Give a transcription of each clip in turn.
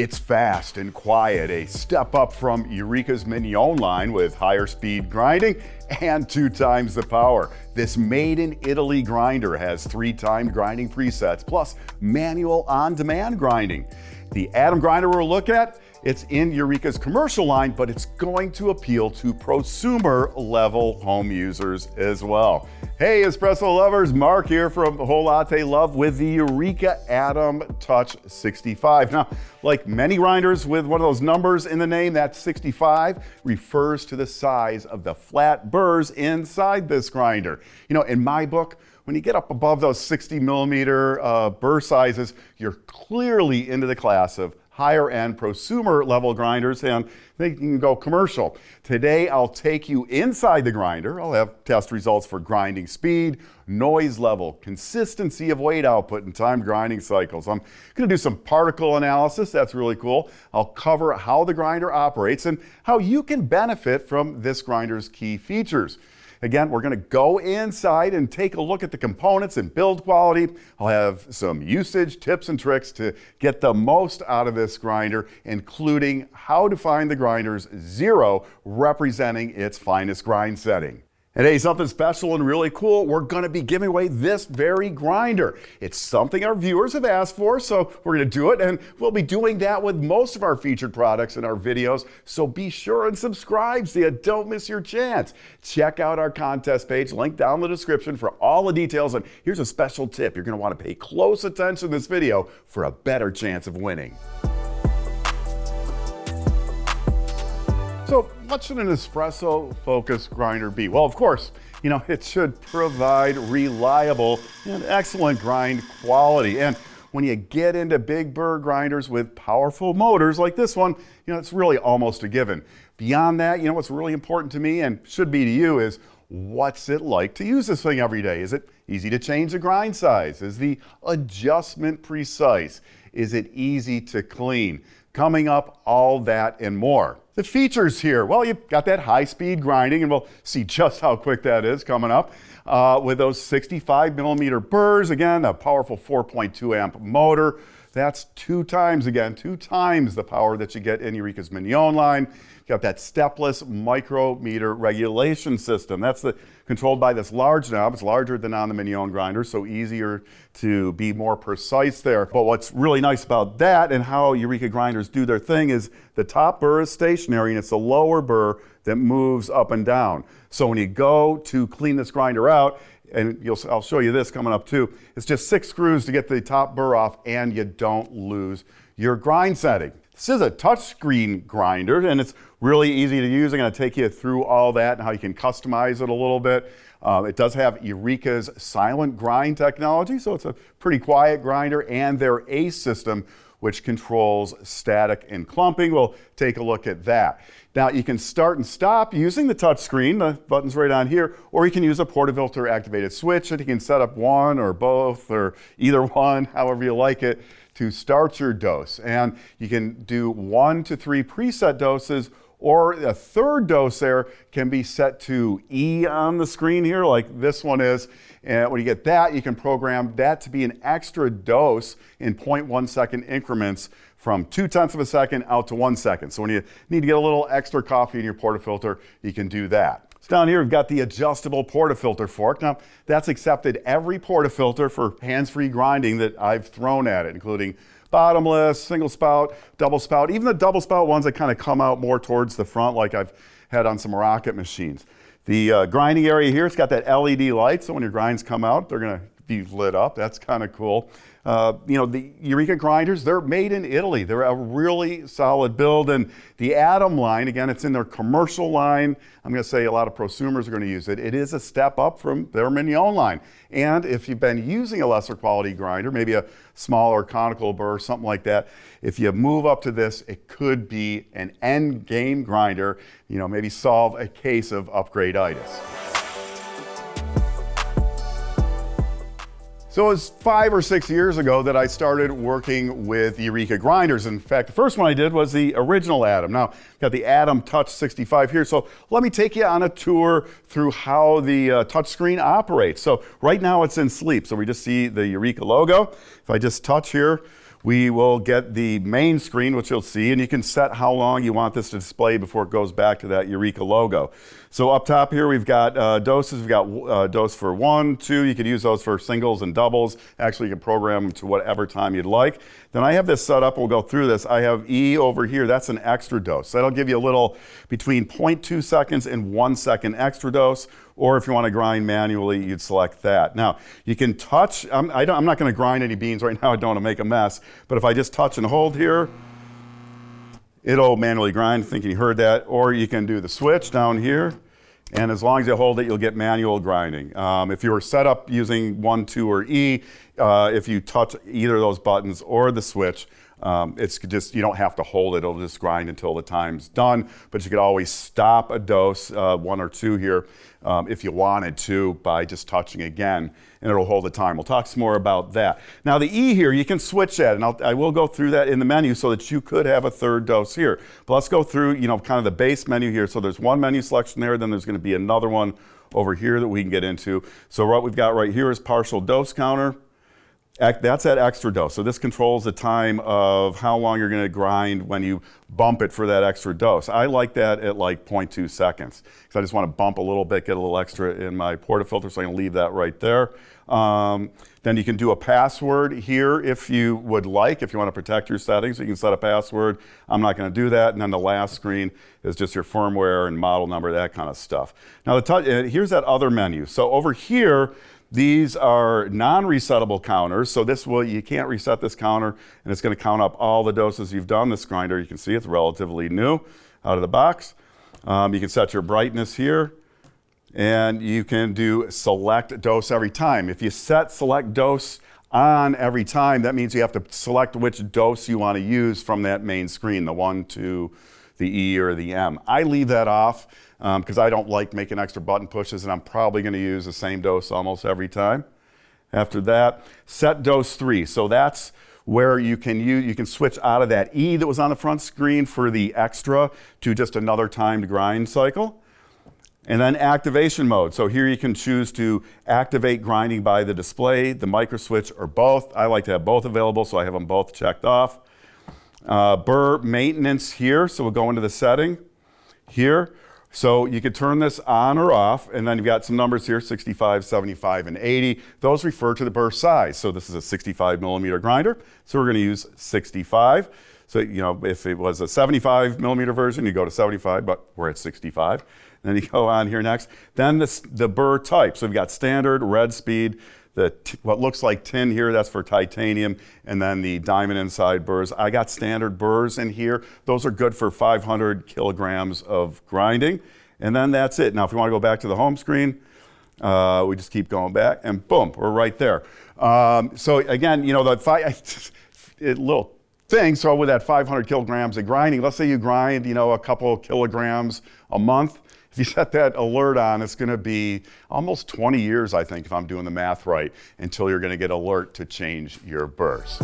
It's fast and quiet, a step up from Eureka's Mignon line with higher speed grinding and 2 times the power. This made in Italy grinder has 3-time grinding presets plus manual on-demand grinding. The Atom grinder we're looking at, it's in Eureka's commercial line, but it's going to appeal to prosumer level home users as well. Hey Espresso lovers, Mark here from Whole Latte Love with the Eureka Atom Touch 65. Now, like many grinders with one of those numbers in the name, that 65 refers to the size of the flat burrs inside this grinder. You know, in my book, when you get up above those 60 millimeter burr sizes, you're clearly into the class of higher end prosumer level grinders, and they can go commercial. Today, I'll take you inside the grinder. I'll have test results for grinding speed, noise level, consistency of weight output, and time grinding cycles. I'm gonna do some particle analysis. That's really cool. I'll cover how the grinder operates and how you can benefit from this grinder's key features. Again, we're going to go inside and take a look at the components and build quality. I'll have some usage tips and tricks to get the most out of this grinder, including how to find the grinder's 0 representing its finest grind setting. And hey, something special and really cool, we're going to be giving away this very grinder. It's something our viewers have asked for, so we're going to do it, and we'll be doing that with most of our featured products in our videos, so be sure and subscribe so you don't miss your chance. Check out our contest page, link down in the description for all the details, and here's a special tip. You're going to want to pay close attention to this video for a better chance of winning. So what should an espresso-focused grinder be? Well, of course, you know, it should provide reliable and excellent grind quality. And when you get into big burr grinders with powerful motors like this one, you know, it's really almost a given. Beyond that, you know, what's really important to me and should be to you is what's it like to use this thing every day? Is it easy to change the grind size? Is the adjustment precise? Is it easy to clean? Coming up, all that and more. The features here, well, you've got that high-speed grinding, and we'll see just how quick that is coming up. With those 65 millimeter burrs, again, a powerful 4.2 amp motor. That's 2 times the power that you get in Eureka's Mignon line. You've got that stepless micrometer regulation system. That's controlled by this large knob. It's larger than on the Mignon grinder, so easier to be more precise there. But what's really nice about that and how Eureka grinders do their thing is the top burr is stationary and it's the lower burr that moves up and down. So when you go to clean this grinder out, and I'll show you this coming up too, it's just 6 screws to get the top burr off and you don't lose your grind setting. This is a touchscreen grinder and it's really easy to use. I'm going to take you through all that and how you can customize it a little bit. It does have Eureka's silent grind technology, so it's a pretty quiet grinder, and their ACE system, which controls static and clumping. We'll take a look at that. Now you can start and stop using the touch screen, the button's right on here, or you can use a portafilter activated switch, and you can set up one or both or either one, however you like it, to start your dose. And you can do 1 to 3 preset doses, or a third dose there can be set to E on the screen here, like this one is. And when you get that, you can program that to be an extra dose in 0.1 second increments from 0.2 of a second out to 1 second. So when you need to get a little extra coffee in your portafilter, you can do that. So down here, we've got the adjustable portafilter fork. Now, that's accepted every portafilter for hands-free grinding that I've thrown at it, including bottomless, single spout, double spout, even the double spout ones that kind of come out more towards the front like I've had on some rocket machines. The grinding area here, it's got that LED light, so when your grinds come out, they're going to be lit up. That's kind of cool. You know, the Eureka grinders, they're made in Italy. They're a really solid build, and the Atom line, again, it's in their commercial line. I'm going to say a lot of prosumers are going to use it. It is a step up from their Mignon line. And if you've been using a lesser quality grinder, maybe a smaller conical burr, something like that, if you move up to this, it could be an end game grinder, you know, maybe solve a case of upgrade-itis. So it was 5 or 6 years ago that I started working with Eureka grinders. In fact, the first one I did was the original Atom. Now, I've got the Atom Touch 65 here, so let me take you on a tour through how the touchscreen operates. So right now it's in sleep, so we just see the Eureka logo. If I just touch here, we will get the main screen, which you'll see, and you can set how long you want this to display before it goes back to that Eureka logo. So up top here, we've got doses. We've got dose for 1, 2. You could use those for singles and doubles. Actually, you can program them to whatever time you'd like. Then I have this set up. We'll go through this. I have E over here. That's an extra dose. That'll give you a little between 0.2 seconds and 1 second extra dose. Or if you want to grind manually, you'd select that. Now, you can touch. I'm not going to grind any beans right now. I don't want to make a mess. But if I just touch and hold here, it'll manually grind, thinking you heard that. Or you can do the switch down here. And as long as you hold it, you'll get manual grinding. If you were set up using 1, 2, or E, if you touch either of those buttons or the switch, it's just, you don't have to hold it. It'll just grind until the time's done. But you could always stop a dose, 1 or 2 here, if you wanted to, by just touching again, and it'll hold the time. We'll talk some more about that. Now the E here, you can switch that, and I will go through that in the menu so that you could have a third dose here. But let's go through, kind of the base menu here. So there's one menu selection there, then there's going to be another one over here that we can get into. So what we've got right here is partial dose counter. That's that extra dose. So this controls the time of how long you're going to grind when you bump it for that extra dose. I like that at like 0.2 seconds because I just want to bump a little bit, get a little extra in my portafilter, so I'm going to leave that right there. Then you can do a password here if you would like, if you want to protect your settings. You can set a password. I'm not going to do that. And then the last screen is just your firmware and model number, that kind of stuff. Now here's that other menu. So over here, these are non-resettable counters, so you can't reset this counter, and it's going to count up all the doses you've done. This grinder, you can see it's relatively new out of the box. You can set your brightness here, and you can do select dose every time. If you set select dose on every time, that means you have to select which dose you want to use from that main screen, the 1, 2, the E, or the M. I leave that off because I don't like making extra button pushes, and I'm probably going to use the same dose almost every time. After that, set dose 3. So that's where you can switch out of that E that was on the front screen for the extra to just another timed grind cycle. And then activation mode. So here you can choose to activate grinding by the display, the micro switch, or both. I like to have both available, so I have them both checked off. Burr maintenance here. So we'll go into the setting here. So you could turn this on or off, and then you've got some numbers here, 65, 75, and 80. Those refer to the burr size. So this is a 65 millimeter grinder, so we're going to use 65. So, if it was a 75 millimeter version, you go to 75, but we're at 65. Then you go on here next. Then the burr type. So we've got standard, red speed, what looks like tin here, that's for titanium, and then the diamond inside burrs. I got standard burrs in here. Those are good for 500 kilograms of grinding. And then that's it. Now, if you want to go back to the home screen, we just keep going back, and boom, we're right there. So again, little thing, so with that 500 kilograms of grinding, let's say you grind, a couple of kilograms a month. If you set that alert on, it's going to be almost 20 years, I think, if I'm doing the math right, until you're going to get alert to change your burrs.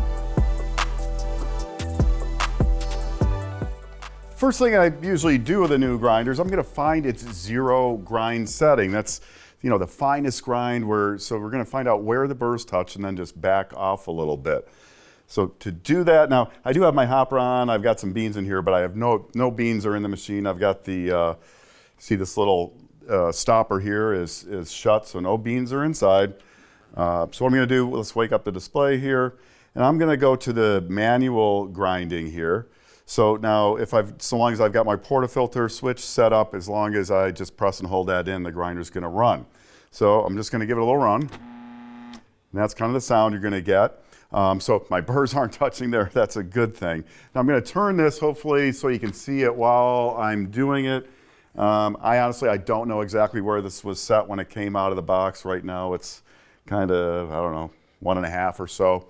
First thing I usually do with a new grinder is I'm going to find its 0 grind setting. That's the finest grind so we're going to find out where the burrs touch and then just back off a little bit. So to do that, now I do have my hopper on. I've got some beans in here, but I have no beans are in the machine. I've got see this little stopper here is shut, so no beans are inside. So what I'm going to do, let's wake up the display here, and I'm going to go to the manual grinding here. So now, so long as I've got my portafilter switch set up, as long as I just press and hold that in, the grinder's going to run. So I'm just going to give it a little run, and that's kind of the sound you're going to get. So if my burrs aren't touching there, that's a good thing. Now I'm going to turn this, hopefully, so you can see it while I'm doing it. I don't know exactly where this was set when it came out of the box. Right now it's kind of, 1.5 or so.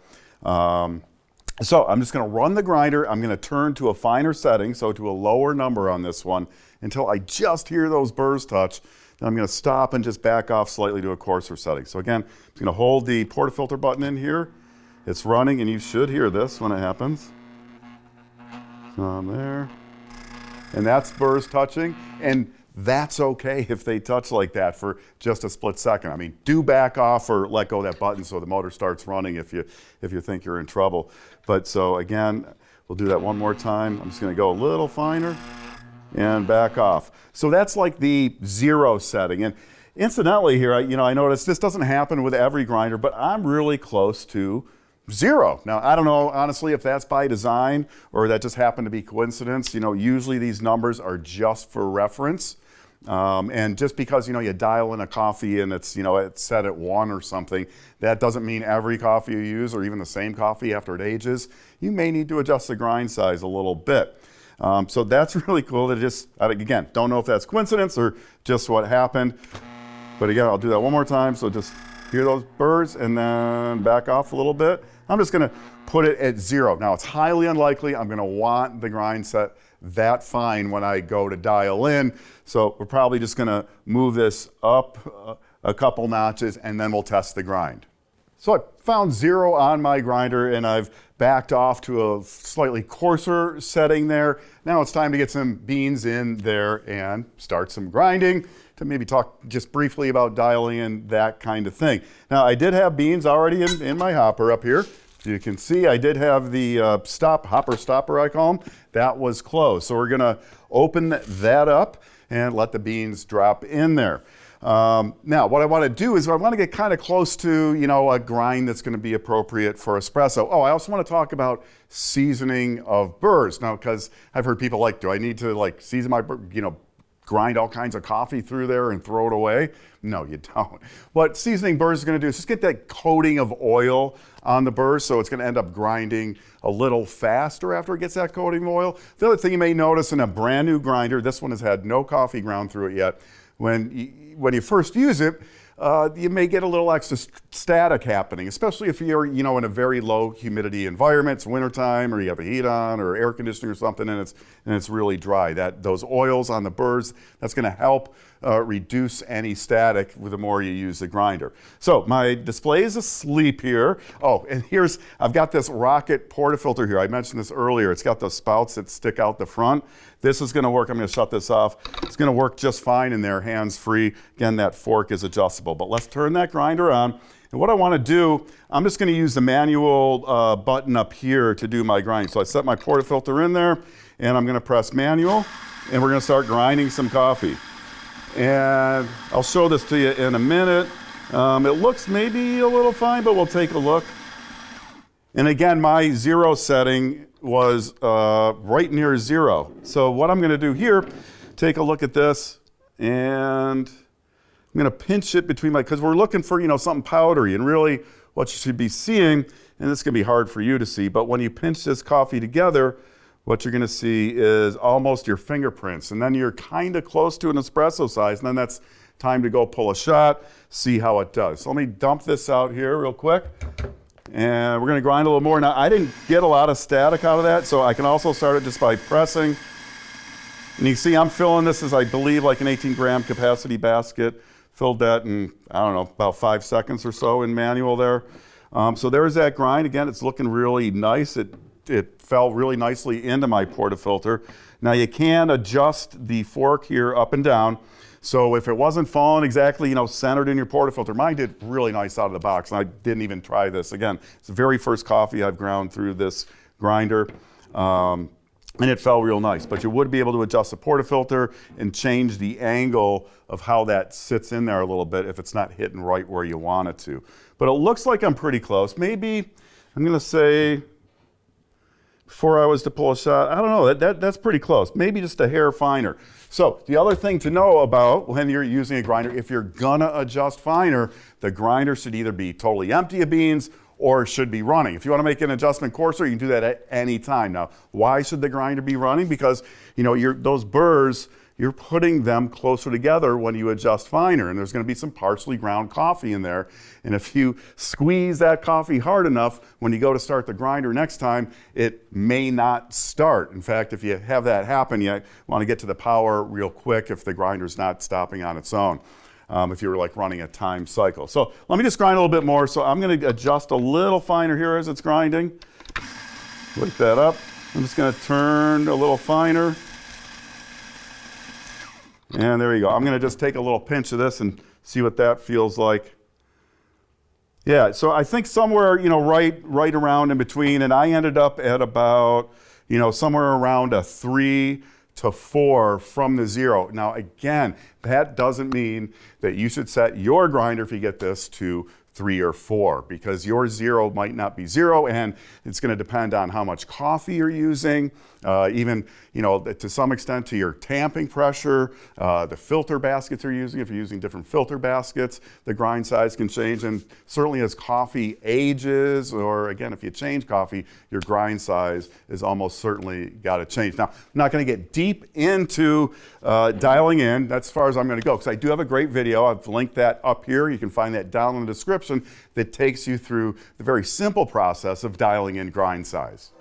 So I'm just going to run the grinder. I'm going to turn to a finer setting, so to a lower number on this one, until I just hear those burrs touch. Then I'm going to stop and just back off slightly to a coarser setting. So again, I'm going to hold the portafilter button in here. It's running, and you should hear this when it happens. So I'm there. And that's burrs touching. And that's okay if they touch like that for just a split second. I mean, do back off or let go of that button so the motor starts running if you think you're in trouble. But so again, we'll do that one more time. I'm just gonna go a little finer and back off. So that's like the 0 setting. And incidentally here, I noticed this doesn't happen with every grinder, but I'm really close to 0. Now, I don't know, honestly, if that's by design or that just happened to be coincidence. Usually these numbers are just for reference. And just because, you dial in a coffee and it's set at 1 or something, that doesn't mean every coffee you use or even the same coffee after it ages. You may need to adjust the grind size a little bit. So that's really cool. Again, don't know if that's coincidence or just what happened. But again, I'll do that one more time. So just hear those burrs and then back off a little bit. I'm just gonna put it at 0. Now it's highly unlikely I'm gonna want the grind set that fine when I go to dial in. So we're probably just gonna move this up a couple notches and then we'll test the grind. So I found 0 on my grinder and I've backed off to a slightly coarser setting there. Now it's time to get some beans in there and start some grinding, to maybe talk just briefly about dialing in, that kind of thing. Now I did have beans already in my hopper up here. So you can see I did have the hopper stopper I call them. That was closed. So we're gonna open that up and let the beans drop in there. Now what I want to do is I want to get kind of close to a grind that's going to be appropriate for espresso. Oh, I also want to talk about seasoning of burrs. Now, because I've heard people like, do I need to season my grind all kinds of coffee through there and throw it away? No, you don't. What seasoning burrs is going to do is just get that coating of oil on the burrs, so it's going to end up grinding a little faster after it gets that coating of oil. The other thing you may notice in a brand new grinder, this one has had no coffee ground through it yet, when you first use it, you may get a little extra static happening, especially if you're in a very low humidity environment. It's wintertime, or you have the heat on, or air conditioning or something, and it's really dry. Those oils on the burrs, that's going to help reduce any static the more you use the grinder. So my display is asleep here. Oh, and I've got this rocket portafilter here. I mentioned this earlier. It's got those spouts that stick out the front. This is going to work. I'm going to shut this off. It's going to work just fine in there, hands-free. Again, that fork is adjustable. But let's turn that grinder on. And what I want to do, I'm just going to use the manual button up here to do my grinding. So I set my portafilter in there, and I'm going to press manual, and we're going to start grinding some coffee. And I'll show this to you in a minute. It looks maybe a little fine, but we'll take a look. And again, my 0 setting was right near 0. So what I'm going to do here, take a look at this, and I'm going to pinch it between because we're looking for something powdery, and really what you should be seeing, and this can be hard for you to see, but when you pinch this coffee together, what you're going to see is almost your fingerprints, and then you're kind of close to an espresso size, and then that's time to go pull a shot, see how it does. So let me dump this out here real quick. And we're going to grind a little more. Now, I didn't get a lot of static out of that, so I can also start it just by pressing. And you can see I'm filling this as I believe like an 18-gram capacity basket. Filled that in, I don't know, about 5 seconds or so in manual there. So there's that grind. Again, it's looking really nice. It fell really nicely into my portafilter. Now, you can adjust the fork here up and down. So if it wasn't falling exactly, centered in your portafilter, mine did really nice out of the box, and I didn't even try this. Again, it's the very first coffee I've ground through this grinder, and it fell real nice. But you would be able to adjust the portafilter and change the angle of how that sits in there a little bit if it's not hitting right where you want it to. But it looks like I'm pretty close. Maybe, I'm going to say, before I was to pull a shot, I don't know, that's pretty close. Maybe just a hair finer. So the other thing to know about when you're using a grinder, if you're gonna adjust finer, the grinder should either be totally empty of beans or should be running. If you want to make an adjustment coarser, you can do that at any time. Now, why should the grinder be running? Because those burrs, you're putting them closer together when you adjust finer, and there's going to be some partially ground coffee in there. And if you squeeze that coffee hard enough, when you go to start the grinder next time, it may not start. In fact, if you have that happen, you want to get to the power real quick if the grinder's not stopping on its own, if you were running a time cycle. So let me just grind a little bit more. So I'm going to adjust a little finer here as it's grinding. Wake that up. I'm just going to turn a little finer. And there you go. I'm going to just take a little pinch of this and see what that feels like. Yeah, so I think somewhere, right around in between, and I ended up at about, somewhere around a 3 to 4 from the 0. Now again, that doesn't mean that you should set your grinder, if you get this, to 3 or 4, because your 0 might not be 0, and it's going to depend on how much coffee you're using, even to some extent to your tamping pressure, the filter baskets you're using. If you're using different filter baskets, the grind size can change, and certainly as coffee ages, or again, if you change coffee, your grind size is almost certainly got to change. Now, I'm not going to get deep into dialing in. That's as far as I'm going to go, because I do have a great video. I've linked that up here. You can find that down in the description, that takes you through the very simple process of dialing in grind size.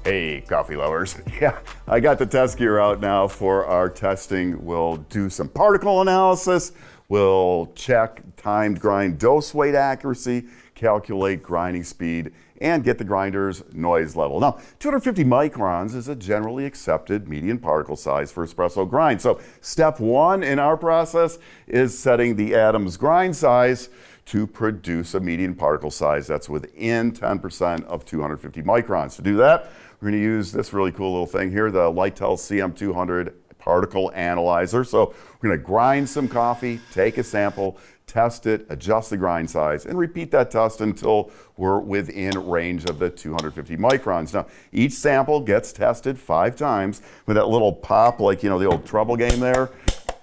Hey, coffee lovers. Yeah, I got the test gear out now for our testing. We'll do some particle analysis. We'll check timed grind dose weight accuracy, calculate grinding speed, and get the grinder's noise level. Now, 250 microns is a generally accepted median particle size for espresso grind. So step 1 in our process is setting the Atom's grind size to produce a median particle size that's within 10% of 250 microns. To do that, we're going to use this really cool little thing here, the Latte CM200 particle analyzer. So we're going to grind some coffee, take a sample, test it, adjust the grind size, and repeat that test until we're within range of the 250 microns. Now, each sample gets tested 5 times with that little pop, like, the old treble game there.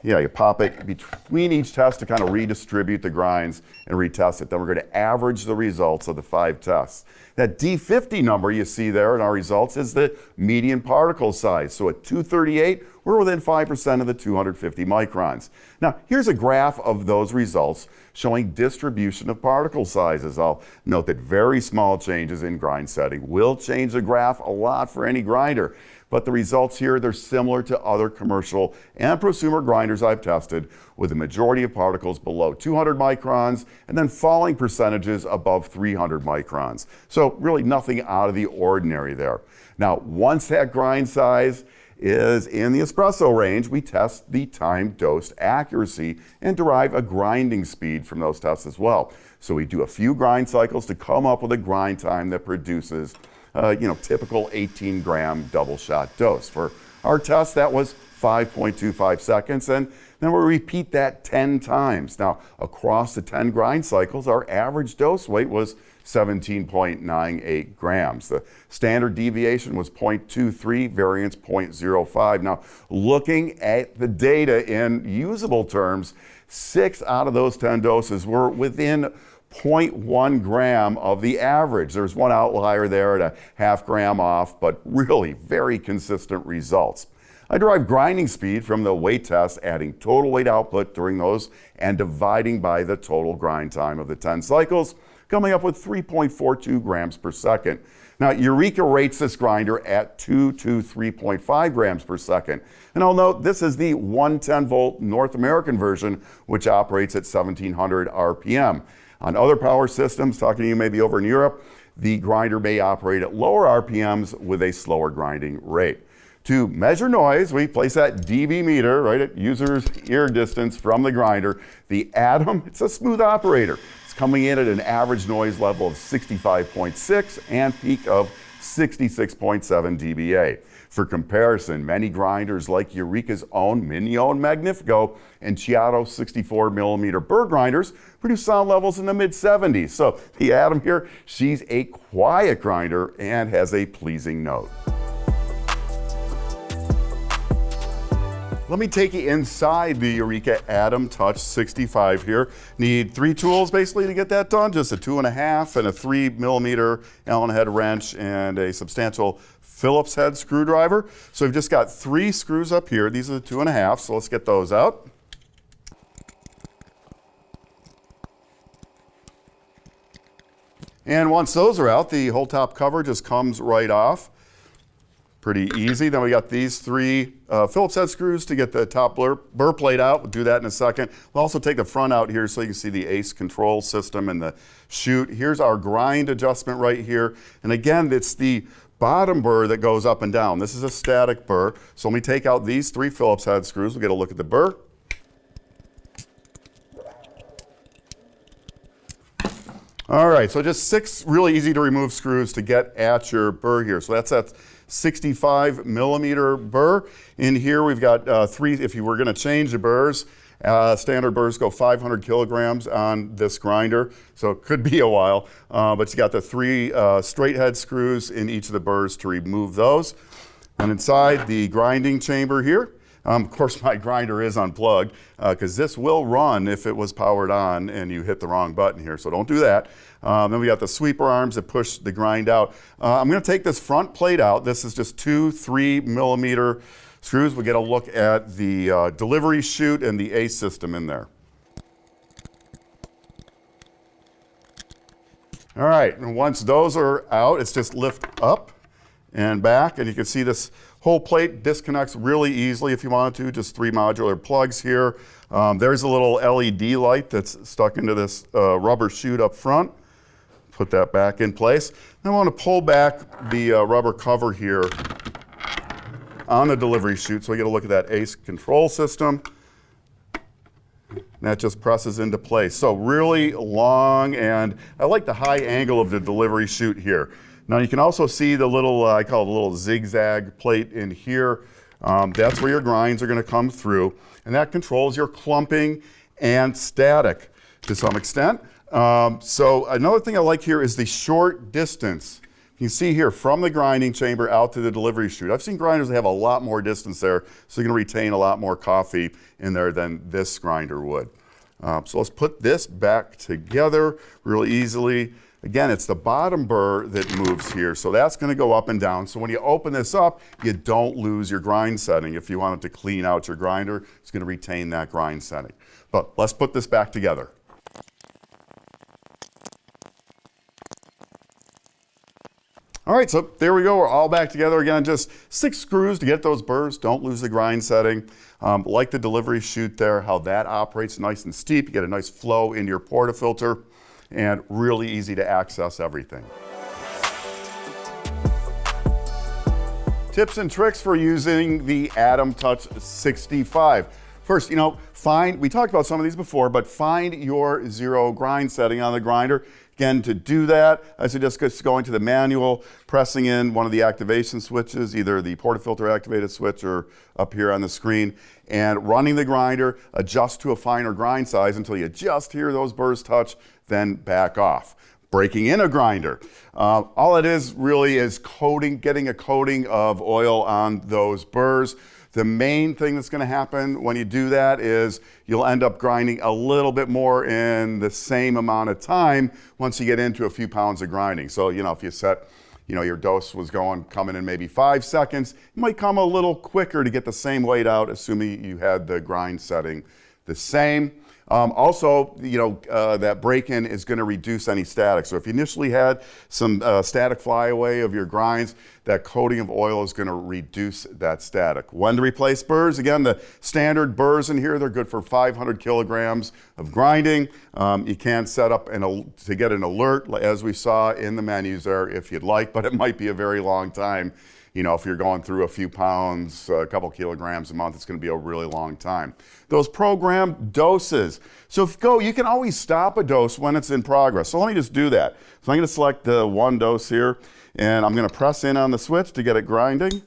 Yeah, you pop it between each test to kind of redistribute the grinds and retest it. Then we're going to average the results of the 5 tests. That D50 number you see there in our results is the median particle size. So at 238, we're within 5% of the 250 microns. Now, here's a graph of those results showing distribution of particle sizes. I'll note that very small changes in grind setting will change the graph a lot for any grinder. But the results here, they're similar to other commercial and prosumer grinders I've tested, with the majority of particles below 200 microns and then falling percentages above 300 microns. So really nothing out of the ordinary there. Now, once that grind size is in the espresso range, we test the time dosed accuracy and derive a grinding speed from those tests as well. So we do a few grind cycles to come up with a grind time that produces typical 18-gram double shot dose. For our test, that was 5.25 seconds, and then we'll repeat that 10 times. Now, across the 10 grind cycles, our average dose weight was 17.98 grams. The standard deviation was 0.23, variance 0.05. Now, looking at the data in usable terms, 6 out of those 10 doses were within 0.1 gram of the average. There's one outlier there at a half gram off, but really very consistent results. I derived grinding speed from the weight test, adding total weight output during those and dividing by the total grind time of the 10 cycles, coming up with 3.42 grams per second. Now, Eureka rates this grinder at 2 to 3.5 grams per second. And I'll note this is the 110 volt North American version, which operates at 1700 RPM. On other power systems, talking to you maybe over in Europe, the grinder may operate at lower RPMs with a slower grinding rate. To measure noise, we place that dB meter right at user's ear distance from the grinder. The Atom, it's a smooth operator. It's coming in at an average noise level of 65.6 and peak of 66.7 dBA. For comparison, many grinders like Eureka's own Mignon Magnifico and Chiato 64 millimeter burr grinders produce sound levels in the mid-70s. So the Atom here, she's a quiet grinder and has a pleasing note. Let me take you inside the Eureka Atom Touch 65 here. Need 3 tools basically to get that done, just a 2.5 and a 3 millimeter Allen head wrench and a substantial Phillips head screwdriver. So we've just got 3 screws up here. These are the 2.5, so let's get those out. And once those are out, the whole top cover just comes right off. Pretty easy. Then we got these 3 Phillips head screws to get the top burr plate out. We'll do that in a second. We'll also take the front out here so you can see the ACE control system and the chute. Here's our grind adjustment right here. And again, it's the bottom burr that goes up and down. This is a static burr. So let me take out these 3 Phillips head screws. We'll get a look at the burr. All right, so just 6 really easy to remove screws to get at your burr here. So that's that 65 millimeter burr. In here we've got 3, if you were gonna change the burrs, standard burrs go 500 kilograms on this grinder, so it could be a while, but you got the 3 straight head screws in each of the burrs to remove those. And inside the grinding chamber here, of course my grinder is unplugged because this will run if it was powered on and you hit the wrong button here, so don't do that. Then we got the sweeper arms that push the grind out. I'm going to take this front plate out. This is just 2 3 millimeter screws. We get a look at the delivery chute and the ACE system in there. All right, and once those are out, it's just lift up and back, and you can see this whole plate disconnects really easily if you wanted to, just 3 modular plugs here. There's a little LED light that's stuck into this rubber chute up front. Put that back in place. Then I want to pull back the rubber cover here on the delivery chute so we get a look at that ACE control system. And that just presses into place. So really long, and I like the high angle of the delivery chute here. Now you can also see the little, I call it a little zigzag plate in here. That's where your grinds are going to come through, and that controls your clumping and static to some extent. So another thing I like here is the short distance. You can see here from the grinding chamber out to the delivery chute. I've seen grinders that have a lot more distance there, so you're going to retain a lot more coffee in there than this grinder would. So let's put this back together really easily. Again, it's the bottom burr that moves here, so that's going to go up and down. So when you open this up, you don't lose your grind setting. If you wanted to clean out your grinder, it's going to retain that grind setting. But let's put this back together. All right, so there we go. We're all back together again. Just 6 screws to get those burrs. Don't lose the grind setting. Like the delivery chute there, how that operates nice and steep. You get a nice flow into your portafilter, and really easy to access everything. Tips and tricks for using the Atom Touch 65. First, we talked about some of these before, but find your 0 grind setting on the grinder. Again, to do that, I suggest just going to the manual, pressing in one of the activation switches, either the portafilter activated switch or up here on the screen, and running the grinder, adjust to a finer grind size until you just hear those burrs touch, then back off. Breaking in a grinder. All it is really is getting a coating of oil on those burrs. The main thing that's going to happen when you do that is you'll end up grinding a little bit more in the same amount of time once you get into a few pounds of grinding. So, if you set, your dose was coming in maybe 5 seconds, it might come a little quicker to get the same weight out, assuming you had the grind setting the same. Also, that break-in is going to reduce any static. So if you initially had some static flyaway of your grinds, that coating of oil is going to reduce that static. When to replace burrs? Again, the standard burrs in here, they're good for 500 kilograms of grinding. You can set up to get an alert, as we saw in the menus there, if you'd like, but it might be a very long time. If you're going through a few pounds, a couple kilograms a month, it's going to be a really long time. Those programmed doses. So you can always stop a dose when it's in progress. So let me just do that. So I'm going to select the 1 dose here, and I'm going to press in on the switch to get it grinding. And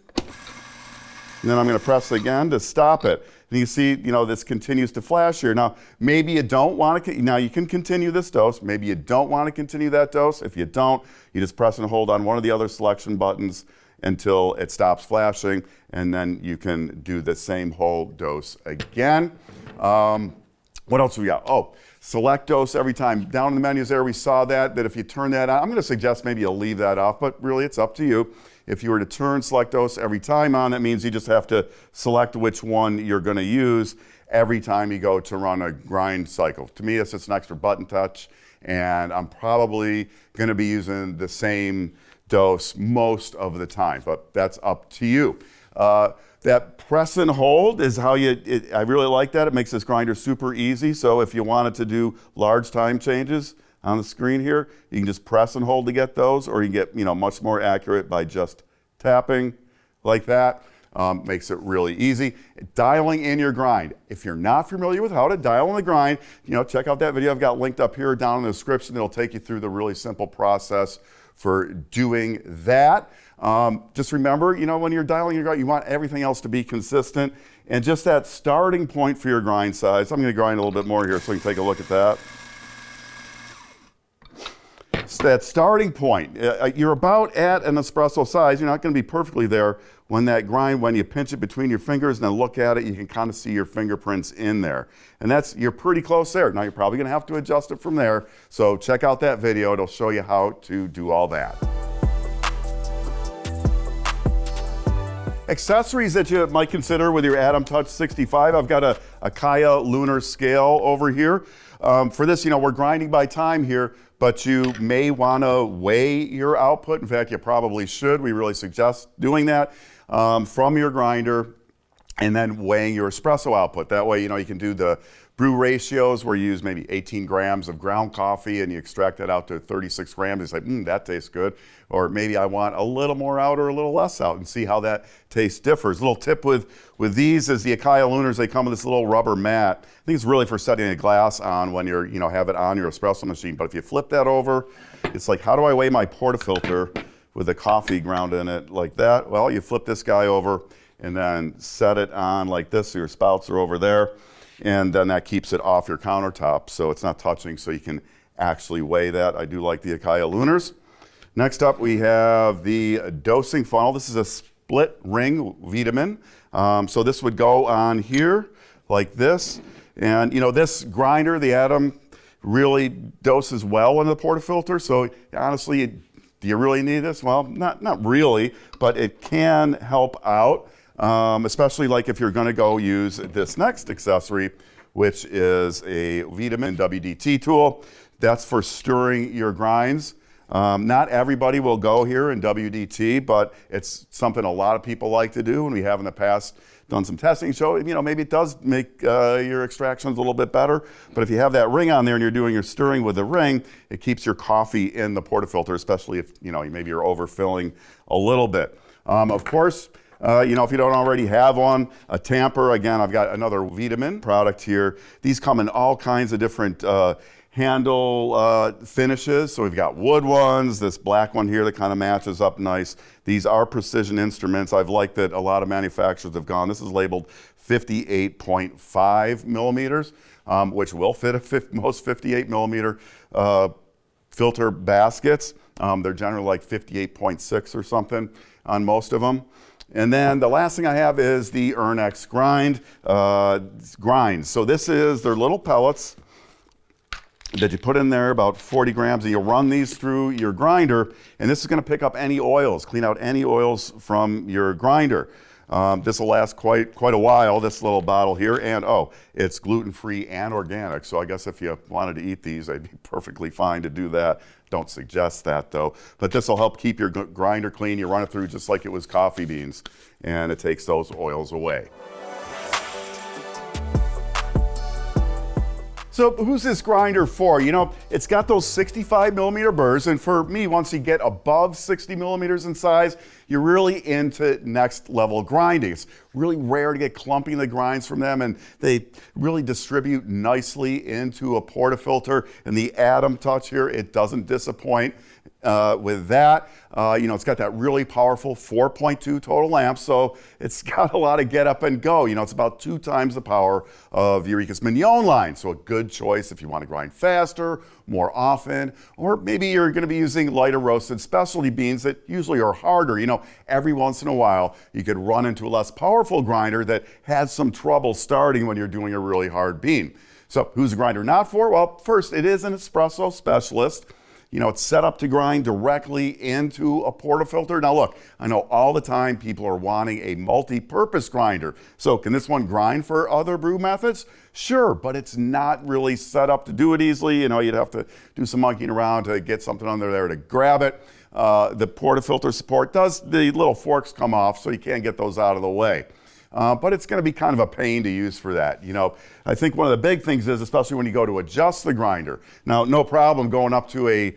then I'm going to press again to stop it. And you see, this continues to flash here. Now, maybe you don't want to, now you can continue this dose. Maybe you don't want to continue that dose. If you don't, you just press and hold on one of the other selection buttons until it stops flashing, and then you can do the same whole dose again. What else we got? Oh, select dose every time. Down in the menus there, we saw that if you turn that on, I'm going to suggest maybe you'll leave that off, but really it's up to you. If you were to turn select dose every time on, that means you just have to select which one you're going to use every time you go to run a grind cycle. To me, it's just an extra button touch, and I'm probably going to be using the same dose most of the time, but that's up to you. That press and hold is how I really like that. It makes this grinder super easy. So if you wanted to do large time changes on the screen here. You can just press and hold to get those, or you get, much more accurate by just tapping like that. Makes it really easy. Dialing in your grind. If you're not familiar with how to dial in the grind, check out that video I've got linked up here down in the description. It'll take you through the really simple process for doing that. Just remember, when you're dialing your grind, you want everything else to be consistent. And just that starting point for your grind size. I'm going to grind a little bit more here so you can take a look at that. So that starting point, you're about at an espresso size. You're not going to be perfectly there when you pinch it between your fingers and then look at it, you can kind of see your fingerprints in there. And you're pretty close there. Now you're probably going to have to adjust it from there. So check out that video. It'll show you how to do all that. Accessories that you might consider with your Atom Touch 65. I've got a Kaya lunar scale over here. For this, we're grinding by time here, but you may want to weigh your output. In fact, you probably should. We really suggest doing that from your grinder and then weighing your espresso output. That way, you can do the brew ratios where you use maybe 18 grams of ground coffee and you extract that out to 36 grams. You say, that tastes good. Or maybe I want a little more out or a little less out, and see how that taste differs. A little tip with these is the Kaya Lunars, they come with this little rubber mat. I think it's really for setting a glass on when you're, have it on your espresso machine. But if you flip that over, it's like, how do I weigh my portafilter with the coffee ground in it like that? Well, you flip this guy over and then set it on like this so your spouts are over there. And then that keeps it off your countertop so it's not touching, so you can actually weigh that. I do like the Kaya Lunars. Next up, we have the dosing funnel. This is a split ring vitamin. So this would go on here like this. And this grinder, the Atom, really doses well in the portafilter. So honestly, do you really need this? Well, not really, but it can help out. Especially like if you're going to go use this next accessory, which is a vitamin WDT tool. That's for stirring your grinds. Not everybody will go here in WDT, but it's something a lot of people like to do, and we have in the past done some testing. So maybe it does make your extractions a little bit better. But if you have that ring on there and you're doing your stirring with the ring, it keeps your coffee in the portafilter, especially if maybe you're overfilling a little bit. Of course. If you don't already have one, a tamper. Again, I've got another vitamin product here. These come in all kinds of different handle finishes. So we've got wood ones, this black one here that kind of matches up nice. These are precision instruments. I've liked that a lot of manufacturers have gone. This is labeled 58.5 millimeters, which will fit most 58 millimeter filter baskets. They're generally like 58.6 or something on most of them. And then the last thing I have is the Ernex grinds. So this is their little pellets that you put in there, about 40 grams, and you run these through your grinder, and this is going to pick up any oils, clean out any oils from your grinder. This will last quite a while, this little bottle here, and it's gluten-free and organic, so I guess if you wanted to eat these, they'd be perfectly fine to do that. Don't suggest that though, but this will help keep your grinder clean. You run it through just like it was coffee beans, and it takes those oils away. So who's this grinder for? It's got those 65 millimeter burrs, and for me, once you get above 60 millimeters in size, you're really into next level grinding. It's really rare to get clumping in the grinds from them, and they really distribute nicely into a portafilter. And the Atom Touch here, it doesn't disappoint with that. It's got that really powerful 4.2 total amps, so it's got a lot of get up and go. It's about 2 times the power of the Eureka's Mignon line, so a good choice if you want to grind faster, more often, or maybe you're going to be using lighter roasted specialty beans that usually are harder. Every once in a while, you could run into a less powerful grinder that has some trouble starting when you're doing a really hard bean. So who's the grinder not for? Well, first, it is an espresso specialist. It's set up to grind directly into a portafilter. Now look, I know all the time people are wanting a multi-purpose grinder. So can this one grind for other brew methods? Sure, but it's not really set up to do it easily. You'd have to do some monkeying around to get something under there to grab it. The portafilter support the little forks come off, so you can't get those out of the way. but it's going to be kind of a pain to use for that. You know, I think one of the big things is, especially when you go to adjust the grinder. Now, no problem going up to a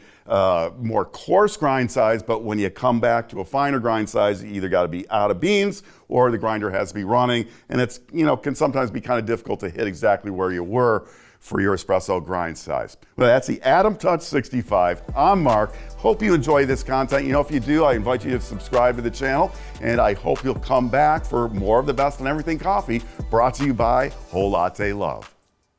more coarse grind size, but when you come back to a finer grind size, you either got to be out of beans or the grinder has to be running, and it's, you know, can sometimes be kind of difficult to hit exactly where you were for your espresso grind size. Well, that's the Atom Touch 65. I'm Mark. Hope you enjoy this content. You know, if you do, I invite you to subscribe to the channel, and I hope you'll come back for more of the best on everything coffee, brought to you by Whole Latte Love.